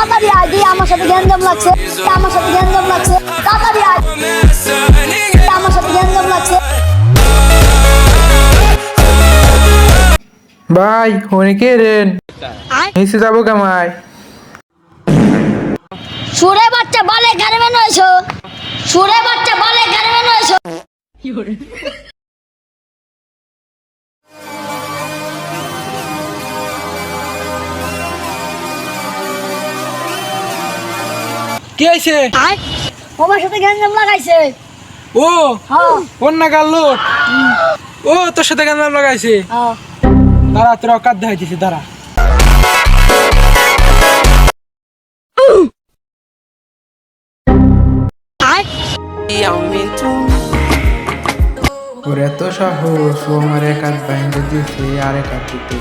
তাড়াতাড়ি আয়, তুই আমার সাথে গ্যাঞ্জাম লাগছে, আমার সাথে গ্যাঞ্জাম লাগছে, তাড়াতাড়ি আয়, আমার সাথে গ্যাঞ্জাম লাগছে। ভাই অনেকে রেন নিচে যাবো কামাই। সুরে বাচ্চা বলে গানে মেন হয়েছো, সুরে বাচ্চা বলে গানে মেন হয়েছো। কে আছে? আমার সাথে গ্যাঞ্জাম লাগাইছে। ও হ্যাঁ ওর না গাল লোক। ও তোর সাথে কেন লাগাইছে? হ্যাঁ। দাঁড়া তোর অকাত দেখাইতেছে, দাঁড়া। ওর এত সাহস, ও আমার এক হাত বাইন্ধে দিয়েছে আর এক হাত দিতে।